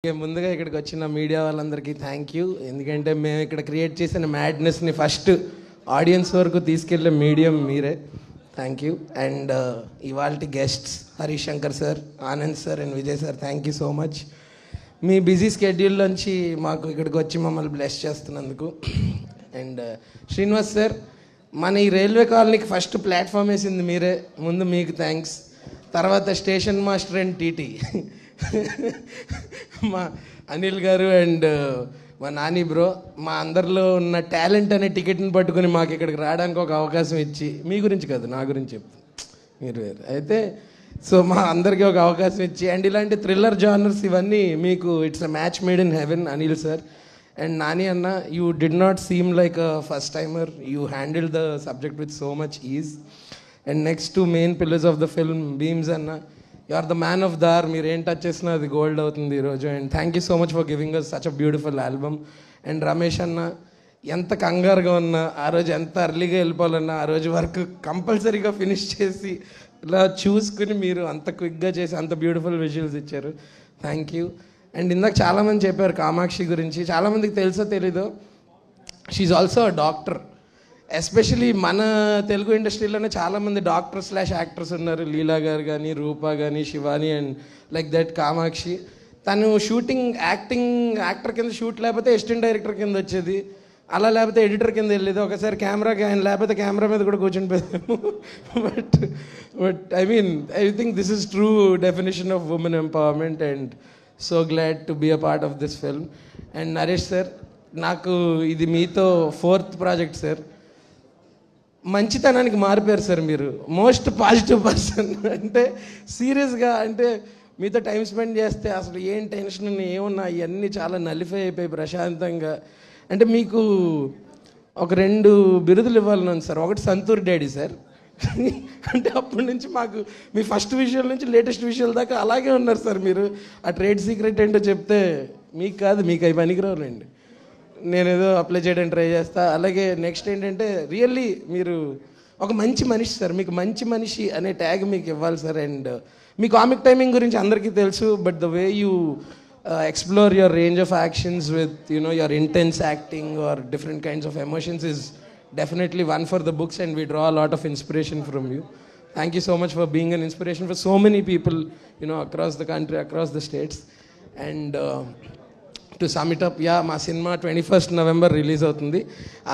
ముందుగా ఇక్కడికి వచ్చిన మీడియా వాళ్ళందరికీ థ్యాంక్ యూ. ఎందుకంటే మేము ఇక్కడ క్రియేట్ చేసిన మ్యాడ్నెస్ని ఫస్ట్ ఆడియన్స్ వరకు తీసుకెళ్ళే మీడియం మీరే. Thank you. అండ్ ఇవాళ guests Harish Shankar sir, Anand sir and Vijay sir, thank you so much. Me busy schedule నుంచి మాకు ఇక్కడికి వచ్చి మమ్మల్ని బ్లెస్ చేస్తున్నందుకు. అండ్ శ్రీనివాస్ సార్, మన ఈ రైల్వే కాలనీకి ఫస్ట్ ప్లాట్ఫామ్ వేసింది మీరే. ముందు మీకు థ్యాంక్స్. తర్వాత స్టేషన్ మాస్టర్ అండ్ టీటీ మా అనిల్ గారు అండ్ మా నాని బ్రో, మా అందరిలో ఉన్న టాలెంట్ అనే టికెట్ని పట్టుకుని మాకు ఇక్కడికి రావడానికి ఒక అవకాశం ఇచ్చి, మీ గురించి కాదు నా గురించి చెప్తాను, మీరు అయితే సో మా అందరికీ ఒక అవకాశం ఇచ్చి, అండ్ ఇలాంటి థ్రిల్లర్ జానర్స్ ఇవన్నీ మీకు it's a match made in heaven. Anil sir and Nani అన్న, you did not seem like a first timer, you handle the subject with so much ease. And next to main pillars of the film Bheems అన్న, you are the man of the hour. మీరు ఏం touch చేసినా అది gold అవుతుంది ఈరోజు. And thank you so much for giving us such a beautiful album. And Ramesh అన్న, ఎంత కంగారుగా ఉన్నా ఆ రోజు, ఎంత అర్లీగా వెళ్ళిపోవాలన్నా ఆ రోజు వర్క్ కంపల్సరీగా ఫినిష్ చేసి ఇలా చూసుకుని మీరు అంత క్విక్గా చేసి అంత బ్యూటిఫుల్ విజువల్స్ ఇచ్చారు. Thank you. అండ్ ఇందాక చాలామంది చెప్పారు కామాక్షి గురించి, చాలామందికి తెలుసో తెలీదో, she also a doctor. Especially మన తెలుగు ఇండస్ట్రీలోనే చాలామంది డాక్టర్/యాక్టర్స్ ఉన్నారు. లీలా గారు కానీ, రూపా కానీ, Shivani and like that Kamakshi. తను షూటింగ్ యాక్టర్ కింద షూట్ లేకపోతే అసిస్టెంట్ డైరెక్టర్ కింద వచ్చేది, అలా లేకపోతే ఎడిటర్ కింద వెళ్ళేది, ఒకసారి కెమెరాకి ఆయన లేకపోతే కెమెరా మీద కూడా కూర్చొని పోయాము. But I think this is true definition of women empowerment and so glad to be a part of this film. And Naresh sir, నాకు ఇది మీతో 4th ప్రాజెక్ట్ సార్. మంచితనానికి మారిపోయారు సార్ మీరు. Most positive person. అంటే సీరియస్గా, అంటే మీతో టైం స్పెండ్ చేస్తే అసలు ఏం టెన్షన్ ఏమున్నా ఇవన్నీ చాలా నలిఫై అయిపోయి ప్రశాంతంగా. అంటే మీకు ఒక 2 బిరుదులు ఇవ్వాలని ఉంది సార్. ఒకటి సంతూర్ డాడీ సార్. అంటే అప్పటి నుంచి మాకు మీ ఫస్ట్ విషయాల నుంచి లేటెస్ట్ విషయాల దాకా అలాగే ఉన్నారు సార్ మీరు. ఆ ట్రేడ్ సీక్రెట్ ఏంటో చెప్తే మీకు కాదు, మీకు అవి పనికిరావులేండి, నేనేదో అప్లై చేయడానికి ట్రై చేస్తా. అలాగే నెక్స్ట్ ఏంటంటే రియల్లీ మీరు ఒక మంచి మనిషి సార్. మీకు మంచి మనిషి అనే ట్యాగ్ మీకు ఇవ్వాలి sir. And me comic timing గురించి అందరికీ తెలుసు, but the way you explore your range of actions with your intense acting are different kinds of emotions is definitely one for the books, and we draw a lot of inspiration from you. Thank you so much for being an inspiration for so many people across the country, across the states. And to sum it up, మా cinema 21st November release అవుతుంది.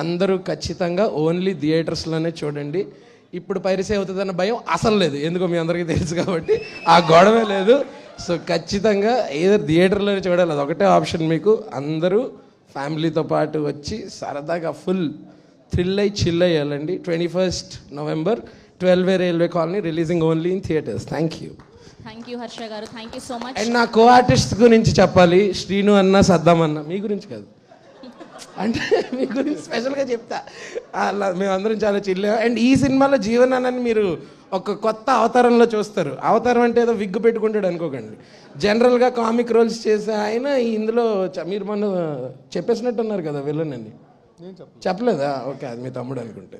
అందరూ ఖచ్చితంగా only థియేటర్స్లోనే చూడండి. ఇప్పుడు piracy అవుతుందన్న భయం అసలు లేదు, ఎందుకో మీ అందరికీ తెలుసు కాబట్టి ఆ గొడవే లేదు. సో ఖచ్చితంగా ఏదో థియేటర్లోనే చూడాలి, అదొకటే ఆప్షన్ మీకు. అందరూ ఫ్యామిలీతో పాటు వచ్చి సరదాగా ఫుల్ థ్రిల్ అయి చిల్ అయ్యాలండి. 21st November 12 railway colony, releasing only in theatres. Thank you. Thank you Harsha గారు, thank you so much. And నా కో ఆర్టిస్ట్ గురించి చెప్పాలి. శ్రీను అన్న, సద్దాం అన్న, మీ గురించి కాదు, అంటే మీ గురించి స్పెషల్గా చెప్తా. అలా మేమందరం చాలా చిల్. అండ్ ఈ సినిమాలో జీవన్ అన్నని మీరు ఒక కొత్త అవతారంలో చూస్తారు. అవతారం అంటే ఏదో విగ్గు పెట్టుకుంటాడు అనుకోకండి. జనరల్గా కామిక్ రోల్స్ చేసే ఆయన ఇందులో మీరు మొన్న చెప్పేసినట్టున్నారు కదా విలన్ అని. చెప్పలేదా? ఓకే, అది మీ తమ్ముడు అనుకుంటే.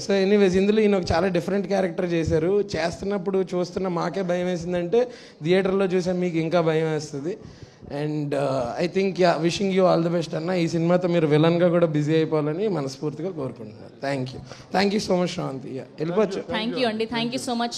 సో ఎనీవేస్, ఇందులో ఈయన ఒక చాలా డిఫరెంట్ క్యారెక్టర్ చేశారు. చేస్తున్నప్పుడు చూస్తున్న మాకే భయం వేసిందంటే థియేటర్లో చూసా మీకు ఇంకా భయం వేస్తుంది. And I think wishing you all the best అన్న. ఈ సినిమాతో మీరు విలన్గా కూడా బిజీ అయిపోవాలని మనస్ఫూర్తిగా కోరుకుంటున్నాను. Thank you so much Sravanthi. వెళ్ళిపోవచ్చు. థ్యాంక్ యూ అండి, థ్యాంక్ యూ సో మచ్.